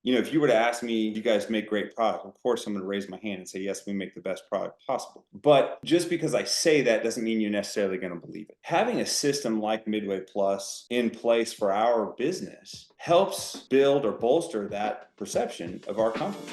If you were to ask me, "Do you guys make great product?" Of course, I'm going to raise my hand and say, "Yes, we make the best product possible." But just because I say that doesn't mean you're necessarily going to believe it. Having a system like Midway Plus in place for our business helps build or bolster that perception of our company.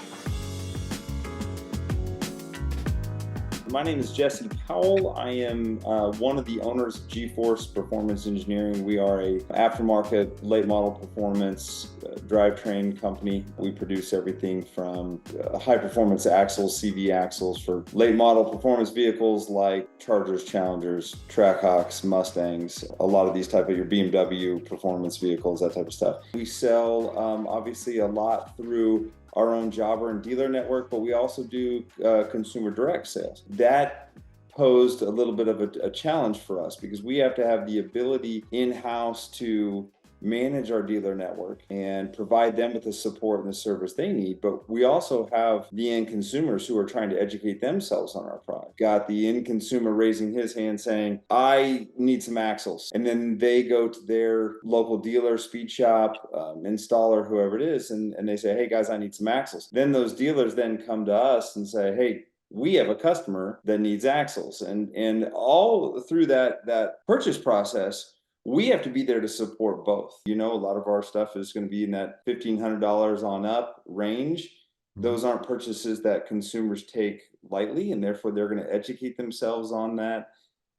My name is Jesse Powell. I am one of the owners of G-Force Performance Engineering. We are a aftermarket late model performance drivetrain company. We produce everything from high performance axles, CV axles for late model performance vehicles like Chargers, Challengers, Trackhawks, Mustangs, a lot of these type of your BMW performance vehicles, that type of stuff. We sell obviously a lot through our own jobber and dealer network, but we also do consumer direct sales. That posed a little bit of a challenge for us because we have to have the ability in-house to manage our dealer network and provide them with the support and the service they need. But we also have the end consumers who are trying to educate themselves on our product. Got the end consumer raising his hand saying, "I need some axles." And then they go to their local dealer, speed shop, installer, whoever it is, and they say, "Hey guys, I need some axles." Then those dealers then come to us and say, "Hey, we have a customer that needs axles." And all through that purchase process, we have to be there to support both. A lot of our stuff is going to be in that $1,500 on up range. Those aren't purchases that consumers take lightly, and therefore they're going to educate themselves on that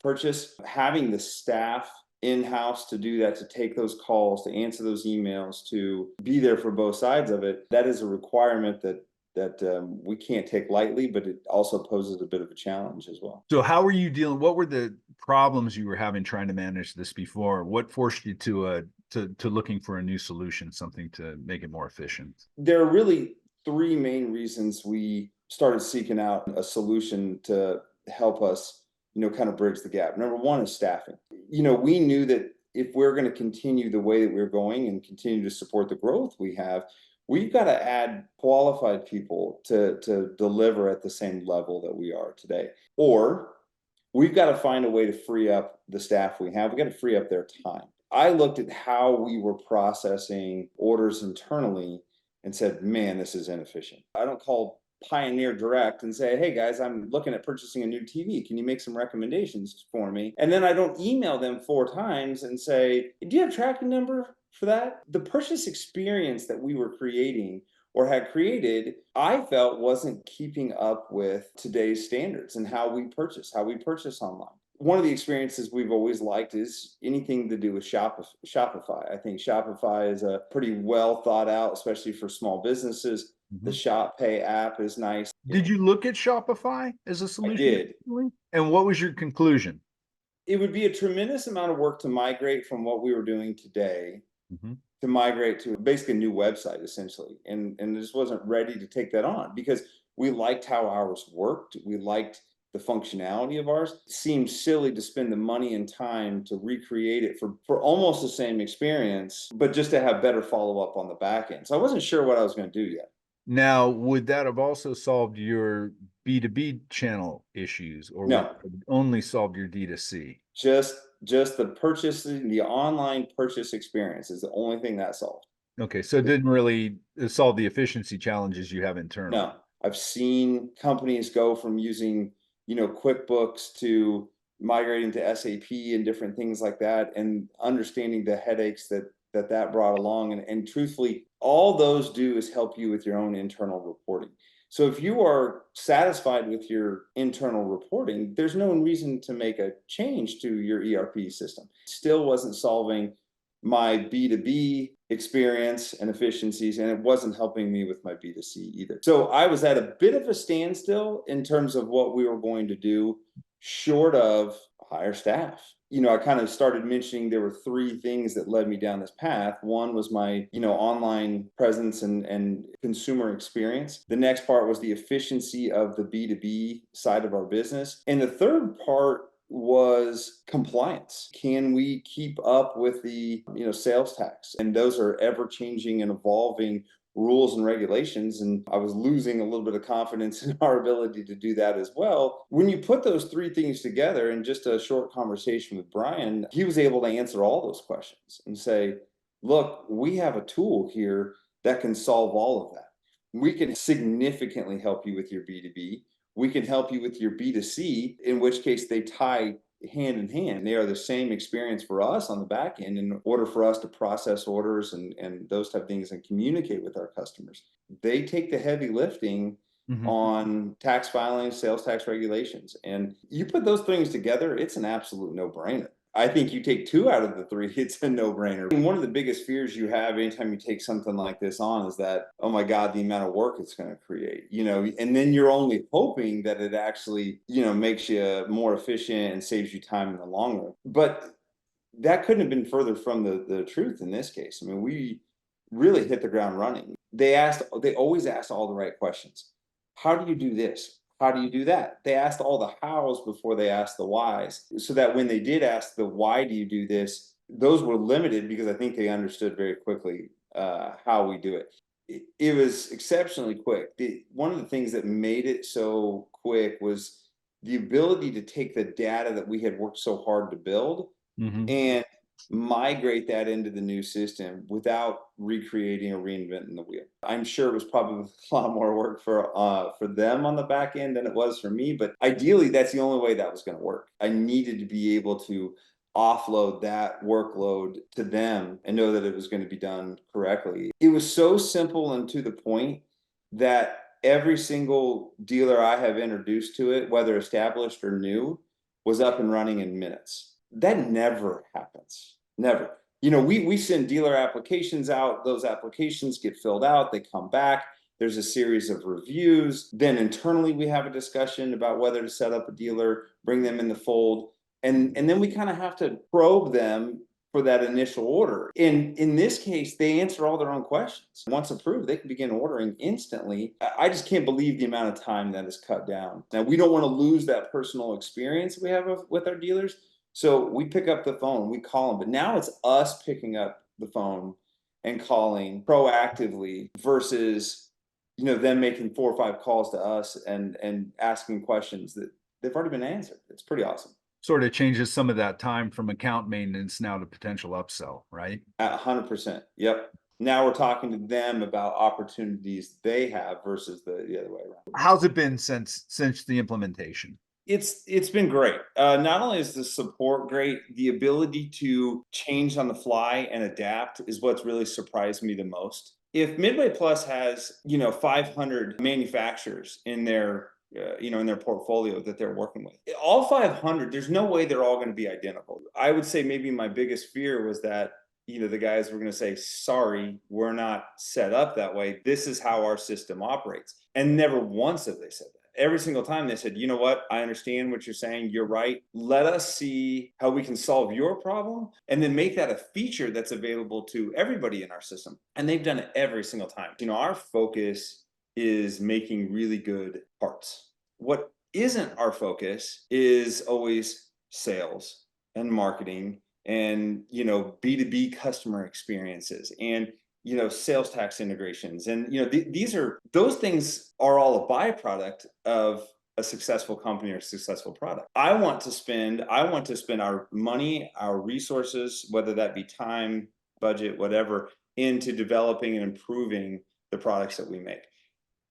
purchase. Having the staff in-house to do that, to take those calls, to answer those emails, to be there for both sides of it, that is a requirement that we can't take lightly, but it also poses a bit of a challenge as well. So how were you dealing? What were the problems you were having trying to manage this before? What forced you to looking for a new solution, something to make it more efficient? There are really three main reasons we started seeking out a solution to help us, kind of bridge the gap. Number one is staffing. We knew that if we're going to continue the way that we're going and continue to support the growth we have, we've got to add qualified people to deliver at the same level that we are today. Or we've got to find a way to free up the staff we have. We've got to free up their time. I looked at how we were processing orders internally and said, man, this is inefficient. I don't call Pioneer Direct and say, "Hey guys, I'm looking at purchasing a new TV. Can you make some recommendations for me?" And then I don't email them 4 times and say, "Do you have a tracking number for that?" The purchase experience that we were creating or had created, I felt wasn't keeping up with today's standards and how we purchase online. One of the experiences we've always liked is anything to do with Shopify. I think Shopify is a pretty well thought out, especially for small businesses. The Shop Pay app is nice. Did you look at Shopify as a I solution? did. And what was your conclusion? It would be a tremendous amount of work to migrate from what we were doing today to migrate to basically a new website, essentially. And I just wasn't ready to take that on because we liked how ours worked. We liked the functionality of ours. It seemed silly to spend the money and time to recreate it for almost the same experience, but just to have better follow-up on the back end. So I wasn't sure what I was going to do yet. Now, would that have also solved your B2B channel issues, or would it No, have only solved your D2C? just the purchasing, the online purchase experience is the only thing that solved. Okay, so it didn't really solve the efficiency challenges you have internally. No, I've seen companies go from using, QuickBooks to migrating to SAP and different things like that, and understanding the headaches that brought along. And truthfully, all those do is help you with your own internal reporting. So if you are satisfied with your internal reporting, there's no reason to make a change to your ERP system. Still wasn't solving my B2B experience and efficiencies, and it wasn't helping me with my B2C either. So I was at a bit of a standstill in terms of what we were going to do, short of hire staff. I kind of started mentioning there were 3 things that led me down this path. One was my, online presence and consumer experience. The next part was the efficiency of the B2B side of our business. And the third part was compliance. Can we keep up with the, sales tax? And those are ever changing and evolving rules and regulations. And I was losing a little bit of confidence in our ability to do that as well. When you put those 3 things together in just a short conversation with Brian, he was able to answer all those questions and say, look, we have a tool here that can solve all of that. We can significantly help you with your B2B. We can help you with your B2C, in which case they tie hand in hand. They are the same experience for us on the back end in order for us to process orders and those type of things and communicate with our customers. They take the heavy lifting on tax filings, sales tax regulations. And you put those things together, it's an absolute no-brainer. I think you take two out of the three, it's a no-brainer. And one of the biggest fears you have anytime you take something like this on is that, oh my God, the amount of work it's going to create, and then you're only hoping that it actually, makes you more efficient and saves you time in the long run. But that couldn't have been further from the truth in this case. I mean, we really hit the ground running. They always asked all the right questions. How do you do this? How do you do that? They asked all the hows before they asked the whys, so that when they did ask the why do you do this, those were limited because I think they understood very quickly how we do it. It was exceptionally quick. One of the things that made it so quick was the ability to take the data that we had worked so hard to build and migrate that into the new system without recreating or reinventing the wheel. I'm sure it was probably a lot more work for them on the back end than it was for me, but ideally that's the only way that was going to work. I needed to be able to offload that workload to them and know that it was going to be done correctly. It was so simple and to the point that every single dealer I have introduced to it, whether established or new, was up and running in minutes. That never happens. Never. We send dealer applications out. Those applications get filled out. They come back. There's a series of reviews. Then internally, we have a discussion about whether to set up a dealer, bring them in the fold. And then we kind of have to probe them for that initial order. In this case, they answer all their own questions. Once approved, they can begin ordering instantly. I just can't believe the amount of time that is cut down. Now, we don't want to lose that personal experience we have with our dealers. So we pick up the phone, we call them, but now it's us picking up the phone and calling proactively versus, them making 4 or 5 calls to us and asking questions that they've already been answered. It's pretty awesome. Sort of changes some of that time from account maintenance now to potential upsell, right? 100%. Yep. Now we're talking to them about opportunities they have versus the other way around. How's it been since the implementation? It's been great. Not only is the support great, the ability to change on the fly and adapt is what's really surprised me the most. If MidwayPlus has 500 manufacturers in their in their portfolio that they're working with, all 500, there's no way they're all going to be identical. I would say maybe my biggest fear was that the guys were going to say, sorry, we're not set up that way. This is how our system operates. And never once have they said that. Every single time they said, you know what, I understand what you're saying. You're right. Let us see how we can solve your problem and then make that a feature that's available to everybody in our system. And they've done it every single time. Our focus is making really good parts. What isn't our focus is always sales and marketing and B2B customer experiences and sales tax integrations. And those things are all a byproduct of a successful company or a successful product. I want to spend our money, our resources, whether that be time, budget, whatever, into developing and improving the products that we make.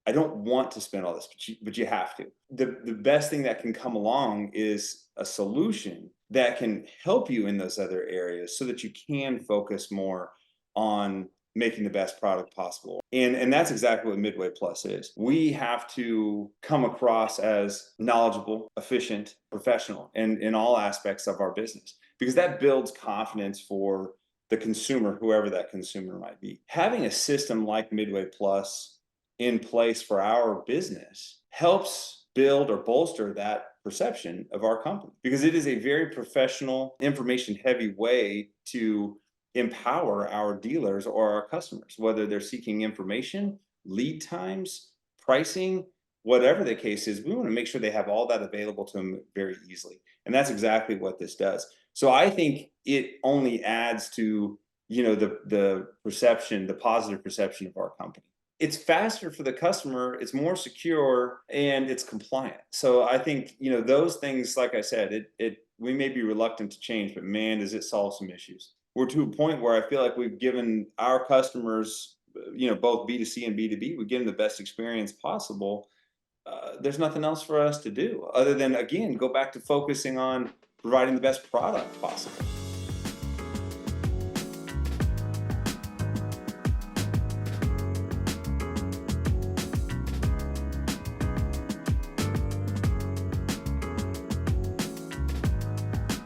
I don't want to spend all this, but you have to. The best thing that can come along is a solution that can help you in those other areas so that you can focus more on making the best product possible. And that's exactly what MidwayPlus is. We have to come across as knowledgeable, efficient, professional in all aspects of our business, because that builds confidence for the consumer, whoever that consumer might be. Having a system like MidwayPlus in place for our business helps build or bolster that perception of our company, because it is a very professional, information heavy way to empower our dealers or our customers, whether they're seeking information, lead times, pricing, whatever the case is. We want to make sure they have all that available to them very easily. And that's exactly what this does. So I think it only adds to, the perception, the positive perception of our company. It's faster for the customer, it's more secure, and it's compliant. So I think, those things, like I said, we may be reluctant to change, but man, does it solve some issues. We're to a point where I feel like we've given our customers, both B2C and B2B, we give them the best experience possible. There's nothing else for us to do other than, again, go back to focusing on providing the best product possible.